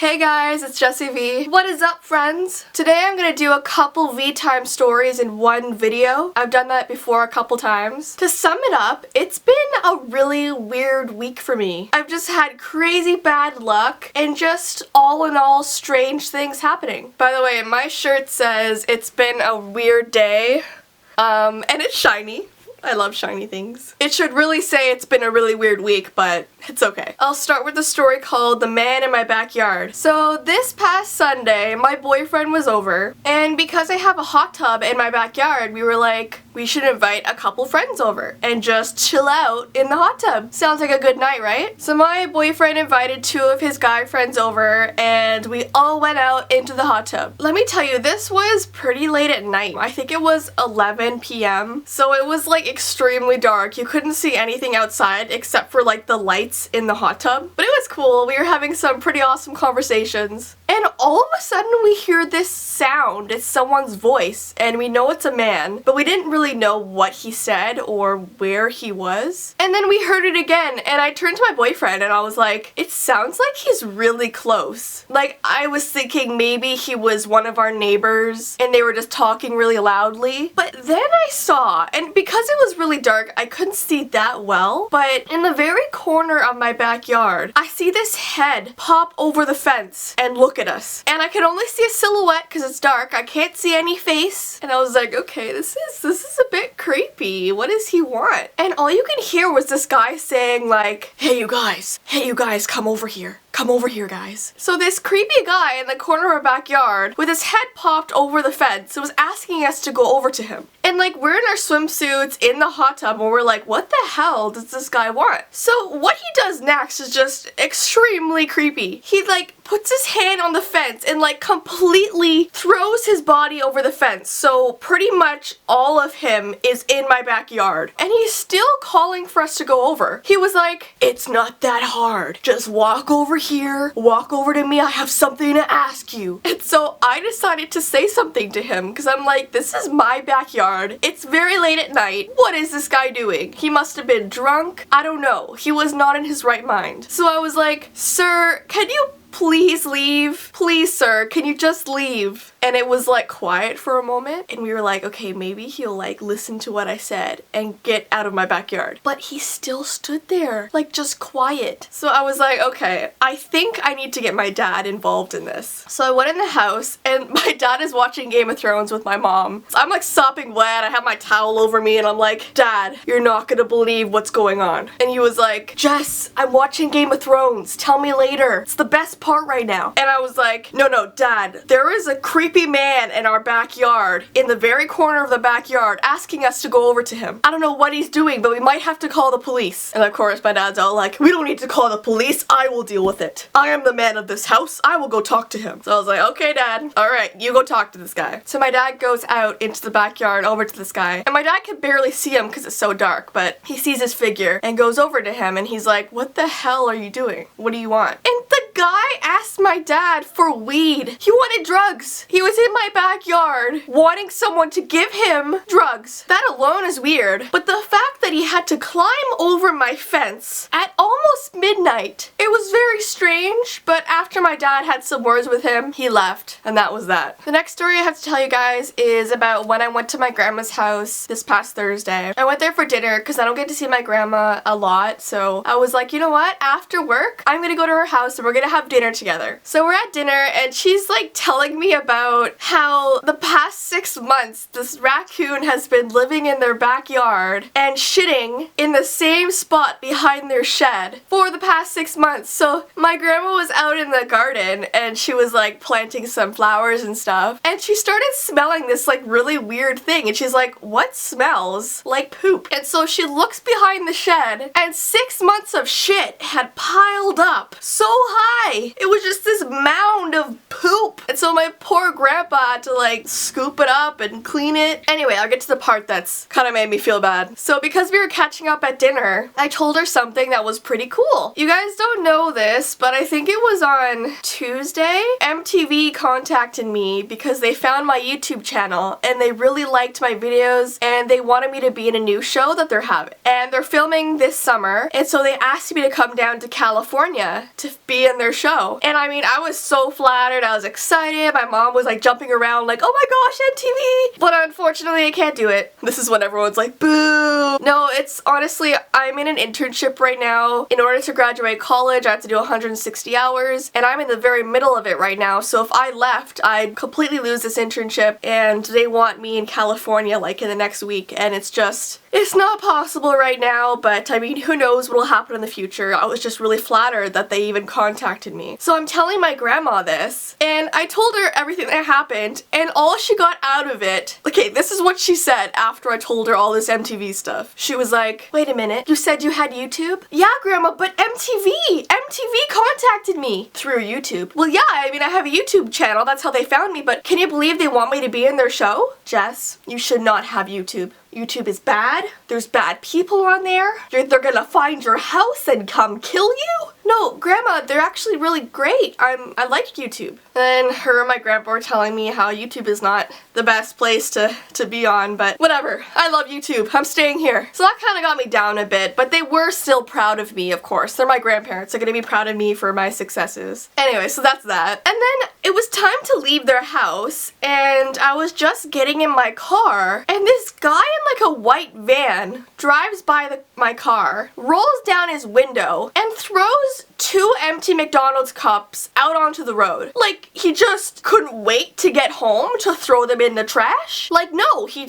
Hey guys, it's Jessie V. What is up, friends? Today I'm gonna do a couple V-Time stories in one video. I've done that before a couple times. To sum it up, it's been a really weird week for me. I've just had crazy bad luck and just all in all strange things happening. By the way, my shirt says it's been a weird day, and it's shiny. I love shiny things. It should really say it's been a really weird week, but it's okay. I'll start with the story called The Man in My Backyard. So this past Sunday, my boyfriend was over, and because I have a hot tub in my backyard, we were like, we should invite a couple friends over and just chill out in the hot tub. Sounds like a good night, right? So my boyfriend invited two of his guy friends over, and we all went out into the hot tub. Let me tell you, this was pretty late at night. I think it was 11 p.m. So it was like extremely dark. You couldn't see anything outside except for like the lights in the hot tub. But it was cool. We were having some pretty awesome conversations. And all of a sudden we hear this sound. It's someone's voice, and we know it's a man, but we didn't really know what he said or where he was. And then we heard it again, and I turned to my boyfriend and I was like, it sounds like he's really close. Like, I was thinking maybe he was one of our neighbors and they were just talking really loudly. But then I saw, and because it was really dark, I couldn't see that well, but in the very corner of my backyard, I see this head pop over the fence and look at us. And I could only see a silhouette because it's dark. I can't see any face. And I was like, okay, this is a bit creepy. What does he want? And all you can hear was this guy saying like, hey you guys, come over here. Come over here, guys. So this creepy guy in the corner of our backyard with his head popped over the fence was asking us to go over to him. And like, we're in our swimsuits in the hot tub and we're like, what the hell does this guy want? So what he does next is just extremely creepy. He like puts his hand on the fence and like completely throws his body over the fence. So pretty much all of him is in my backyard. And he's still calling for us to go over. He was like, it's not that hard. Just walk over here, walk over to me, I have something to ask you. And so I decided to say something to him because I'm like, this is my backyard. It's very late at night. What is this guy doing? He must have been drunk. I don't know. He was not in his right mind. So I was like, sir, can you please leave? Please, sir, can you just leave? And it was like quiet for a moment, and we were like, okay, maybe he'll like listen to what I said and get out of my backyard. But he still stood there, like just quiet. So I was like, okay, I think I need to get my dad involved in this. So I went in the house, and my dad is watching Game of Thrones with my mom. So I'm like sopping wet, I have my towel over me, and I'm like, Dad, you're not gonna believe what's going on. And he was like, Jess, I'm watching Game of Thrones, tell me later. It's the best part right now. And I was like, no, Dad, there is a creepy man in our backyard, in the very corner of the backyard, asking us to go over to him. I don't know what he's doing, but we might have to call the police. And of course my dad's all like, we don't need to call the police, I will deal with it. I am the man of this house, I will go talk to him. So I was like, okay Dad, alright, you go talk to this guy. So my dad goes out into the backyard over to this guy, and my dad can barely see him because it's so dark, but he sees his figure and goes over to him and he's like, what the hell are you doing? What do you want? And the guy asked my dad for weed. He wanted drugs. He was in my backyard wanting someone to give him drugs. That alone is weird. But the fact that he had to climb over my fence at almost midnight, it was very strange, but after my dad had some words with him, he left, and that was that. The next story I have to tell you guys is about when I went to my grandma's house this past Thursday. I went there for dinner because I don't get to see my grandma a lot, so I was like, you know what? After work, I'm gonna go to her house and we're gonna have dinner together. So we're at dinner and she's like telling me about how the past 6 months this raccoon has been living in their backyard and shitting in the same spot behind their shed for the past 6 months. So my grandma was out in the garden and she was like planting some flowers and stuff, and she started smelling this like really weird thing, and she's like, what smells like poop? And so she looks behind the shed and 6 months of shit had piled up so high. It was just this mound of poop. And so my poor grandpa had to like scoop it up and clean it. Anyway, I'll get to the part that's kind of made me feel bad. So because we were catching up at dinner, I told her something that was pretty cool. cool. You guys don't know this, but I think it was on Tuesday, MTV contacted me because they found my YouTube channel and they really liked my videos and they wanted me to be in a new show that they're having. And they're filming this summer, and so they asked me to come down to California to be in their show. And I mean, I was so flattered, I was excited, my mom was like jumping around like, oh my gosh, MTV! But unfortunately I can't do it. This is when everyone's like, boo! No, it's honestly, I'm in an internship right now. In order to graduate college, I have to do 160 hours, and I'm in the very middle of it right now, so if I left, I'd completely lose this internship, and they want me in California like in the next week, and it's not possible right now, but I mean, who knows what'll happen in the future. I was just really flattered that they even contacted me. So I'm telling my grandma this, and I told her everything that happened, and all she got out of it, okay, this is what she said after I told her all this MTV stuff. She was like, wait a minute, you said you had YouTube? Yeah, Grandma, but MTV contacted me through YouTube. Well, yeah, I mean, I have a YouTube channel, that's how they found me, but can you believe they want me to be in their show? Jess, you should not have YouTube. YouTube is bad. There's bad people on there. They're gonna find your house and come kill you? No, Grandma, they're actually really great. I like YouTube. And then her and my grandpa were telling me how YouTube is not the best place to be on, but whatever. I love YouTube. I'm staying here. So that kind of got me down a bit, but they were still proud of me, of course. They're my grandparents. They're gonna be proud of me for my successes. Anyway, so that's that. And then it was time to leave their house, and I was just getting in my car, and this guy in like a white van drives by my car, rolls down his window, and throws 2 empty McDonald's cups out onto the road. Like, he just couldn't wait to get home to throw them in the trash. Like, no, he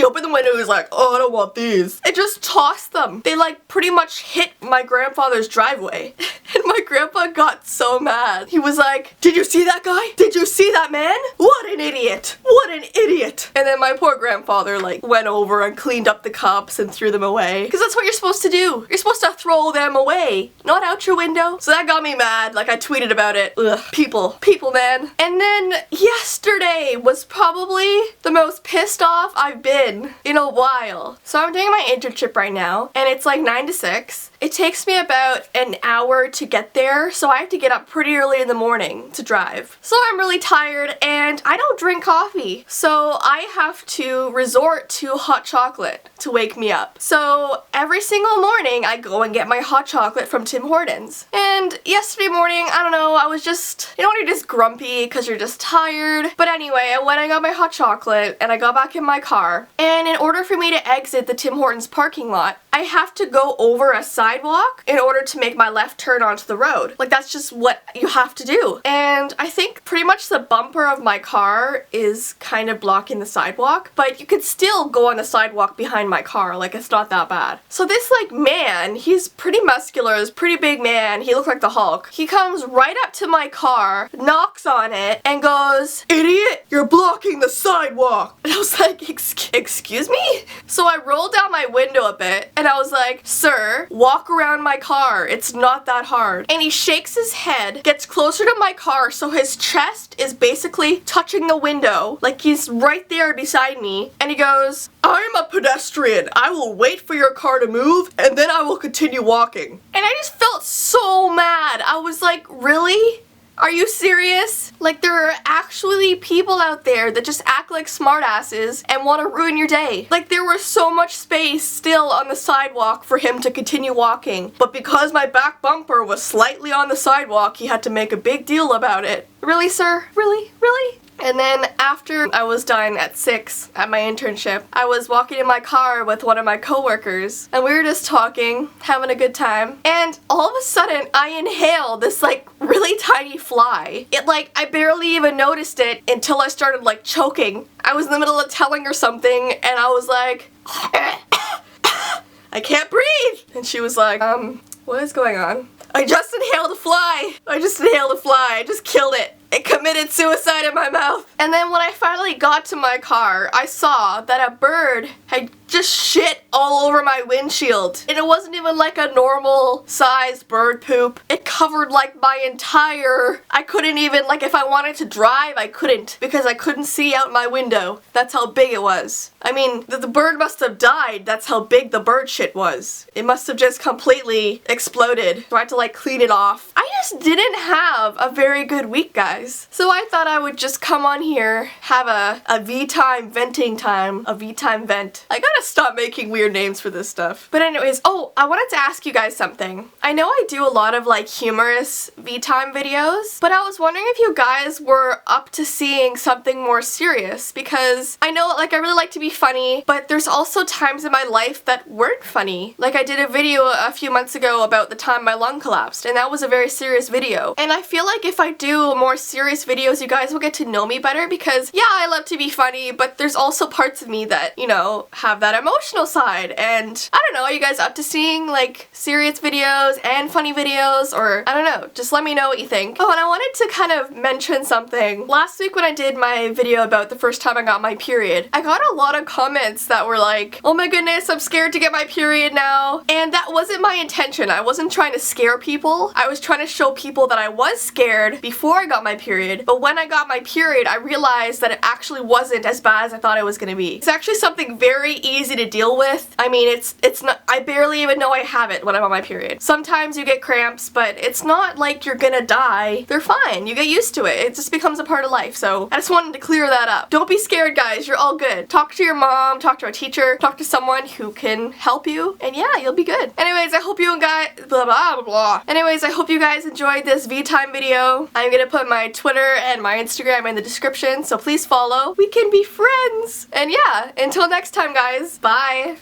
opened the window, he was like, oh, I don't want these. And just tossed them. They like pretty much hit my grandfather's driveway. And my grandpa got so mad. He was like, did you see that guy? Did you see that man? What an idiot. What an idiot. And then my poor grandfather like went over and cleaned up the cups and threw them away. Because that's what you're supposed to do. You're supposed to throw them away, not out your window. So that got me mad. Like, I tweeted about it. Ugh. People, man. And then yesterday was probably the most pissed off I've been in a while. So I'm doing my internship right now, and it's like 9 to 6. It takes me about an hour to get there, so I have to get up pretty early in the morning to drive. So I'm really tired, and I don't drink coffee. So I have to resort to hot chocolate to wake me up. So every single morning, I go and get my hot chocolate from Tim Hortons. And yesterday morning, I don't know, I was just, you know when you're just grumpy because you're just tired? But anyway, I went and got my hot chocolate, and I got back in my car. And in order for me to exit the Tim Hortons parking lot, I have to go over a sidewalk in order to make my left turn onto the road. Like, that's just what you have to do. And I think pretty much the bumper of my car is kind of blocking the sidewalk, but you could still go on the sidewalk behind my car. Like, it's not that bad. So this like man, he's pretty muscular, he's a pretty big man, he looked like the Hulk. He comes right up to my car, knocks on it, and goes, idiot, you're blocking the sidewalk. And I was like, excuse me? So I rolled down my window a bit, and I was like, sir, walk around my car. It's not that hard. And he shakes his head, gets closer to my car, so his chest is basically touching the window. Like, he's right there beside me. And he goes, I'm a pedestrian. I will wait for your car to move, and then I will continue walking. And I just felt so mad. I was like, really? Are you serious? Like, there are actually people out there that just act like smartasses and want to ruin your day. Like, there was so much space still on the sidewalk for him to continue walking, but because my back bumper was slightly on the sidewalk, he had to make a big deal about it. Really, sir? Really? Really? And then after I was done at 6 at my internship, I was walking in my car with one of my coworkers, and we were just talking, having a good time, and all of a sudden I inhaled this like really tiny fly. It like, I barely even noticed it until I started like choking. I was in the middle of telling her something, and I was like, I can't breathe! And she was like, what is going on? I just inhaled a fly! I just killed it. It committed suicide in my mouth. And then when I finally got to my car, I saw that a bird had just shit all over my windshield. And it wasn't even like a normal sized bird poop. It covered like my entire, I couldn't even, like if I wanted to drive, I couldn't because I couldn't see out my window. That's how big it was. I mean, the bird must have died. That's how big the bird shit was. It must have just completely exploded. So I had to like clean it off. I just didn't have a very good week, guys. So I thought I would just come on here, have a V-time venting time, a V-time vent. I gotta stop making weird names for this stuff. But anyways, oh, I wanted to ask you guys something. I know I do a lot of like humorous V-time videos, but I was wondering if you guys were up to seeing something more serious because I know like I really like to be funny, but there's also times in my life that weren't funny. Like I did a video a few months ago about the time my lung collapsed, and that was a very serious video. And I feel like if I do more serious videos, you guys will get to know me better because yeah, I love to be funny, but there's also parts of me that, you know, have that emotional side. And I don't know, are you guys up to seeing like serious videos and funny videos, or I don't know, just let me know what you think. Oh, and I wanted to kind of mention something. Last week when I did my video about the first time I got my period, I got a lot of comments that were like, oh my goodness, I'm scared to get my period now. And that wasn't my intention. I wasn't trying to scare people. I was trying to show people that I was scared before I got my period. But when I got my period, I realized that it actually wasn't as bad as I thought it was gonna be. It's actually something very easy to deal with. I mean, it's not, I barely even know I have it when I'm on my period. Sometimes you get cramps, but it's not like you're gonna die. They're fine. You get used to it. It just becomes a part of life. So I just wanted to clear that up. Don't be scared, guys. You're all good. Talk to your mom, talk to a teacher, talk to someone who can help you, and yeah, you'll be good. Anyways, I hope you guys, blah blah blah blah. Anyways, I hope you guys enjoyed this V-time video. I'm gonna put my Twitter and my Instagram in the description, so please follow. We can be friends. And yeah, until next time, guys. Bye.